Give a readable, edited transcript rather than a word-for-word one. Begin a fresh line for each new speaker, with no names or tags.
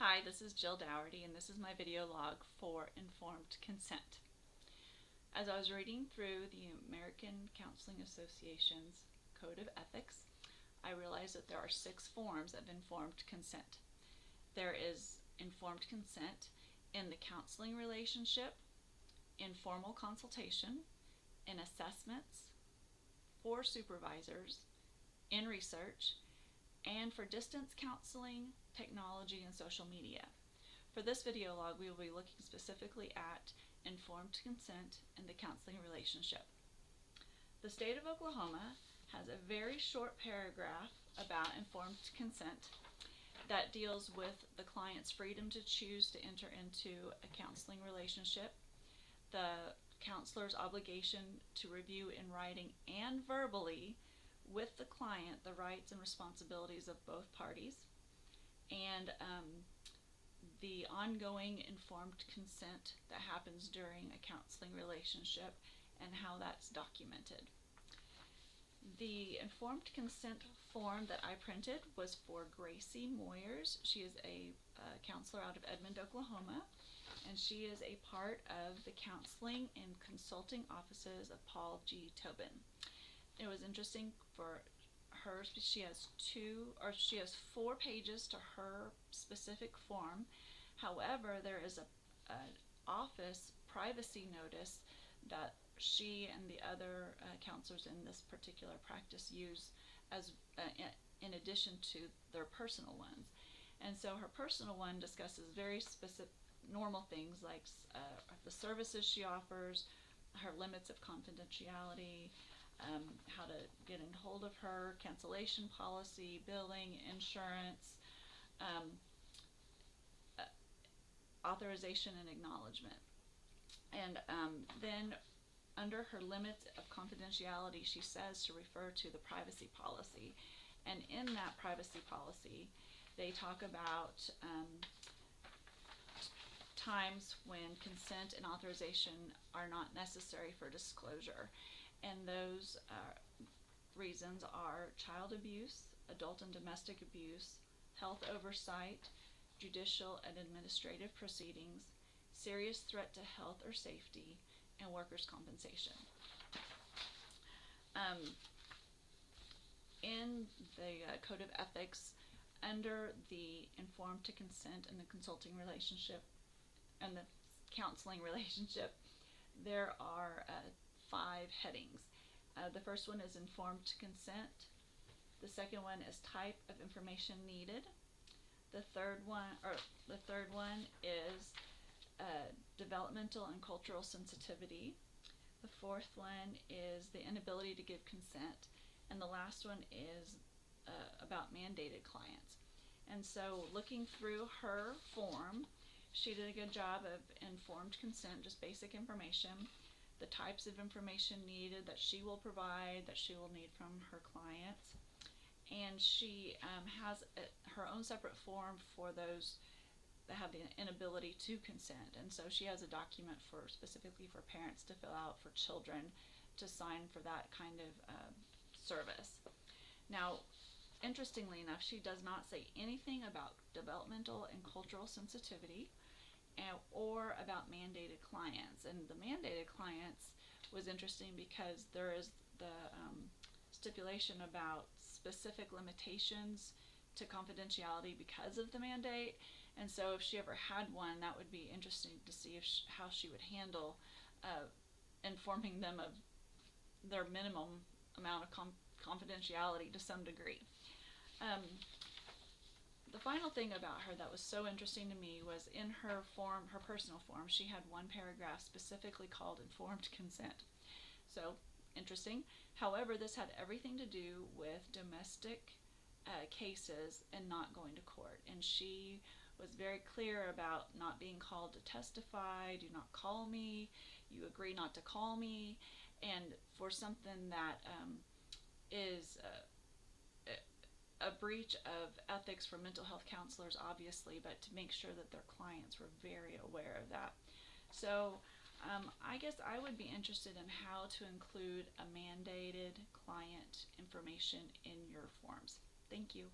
Hi, this is Jill Dougherty, and this is my video log for Informed Consent. As I was reading through the American Counseling Association's Code of Ethics, I realized that there are 6 forms of informed consent. There is informed consent in the counseling relationship, informal consultation, in assessments, for supervisors, in research, and for distance counseling, technology, and social media. For this video log, we will be looking specifically at informed consent in the counseling relationship. The state of Oklahoma has a very short paragraph about informed consent that deals with the client's freedom to choose to enter into a counseling relationship, the counselor's obligation to review in writing and verbally with the client the rights and responsibilities of both parties, and the ongoing informed consent that happens during a counseling relationship and how that's documented. The informed consent form that I printed was for Gracie Moyers. She is a counselor out of Edmond, Oklahoma, and she is a part of the counseling and consulting offices of Paul G. Tobin. It was interesting for her. She has 4 pages to her specific form. However, there is an office privacy notice that she and the other counselors in this particular practice use as in addition to their personal ones. And so her personal one discusses very specific normal things like the services she offers, her limits of confidentiality, how to get in hold of her, cancellation policy, billing, insurance, authorization and acknowledgement. And then under her limits of confidentiality, she says to refer to the privacy policy. And in that privacy policy, they talk about times when consent and authorization are not necessary for disclosure. And those reasons are child abuse, adult and domestic abuse, health oversight, judicial and administrative proceedings, serious threat to health or safety, and workers' compensation. In the Code of Ethics, under the informed to consent and the consulting relationship and the counseling relationship, there are 5 headings. The first one is informed consent. The second one is type of information needed. The third one is developmental and cultural sensitivity. The fourth one is the inability to give consent, and the last one is about mandated clients. And so, looking through her form, she did a good job of informed consent, just basic information, the types of information needed that she will provide, that she will need from her clients. And she has her own separate form for those that have the inability to consent. And so she has a document for specifically for parents to fill out, for children to sign for that kind of service. Now, interestingly enough, she does not say anything about developmental and cultural sensitivity or about mandated clients. And the mandated clients was interesting because there is the stipulation about specific limitations to confidentiality because of the mandate. And so if she ever had one, that would be interesting to see how she would handle informing them of their minimum amount of confidentiality to some degree. The final thing about her that was so interesting to me was in her form, her personal form, she had one paragraph specifically called informed consent. So, interesting. However, this had everything to do with domestic cases and not going to court. And she was very clear about not being called to testify, do not call me, you agree not to call me, and for something that is a breach of ethics for mental health counselors, obviously, but to make sure that their clients were very aware of that. So I guess I would be interested in how to include a mandated client information in your forms. Thank you.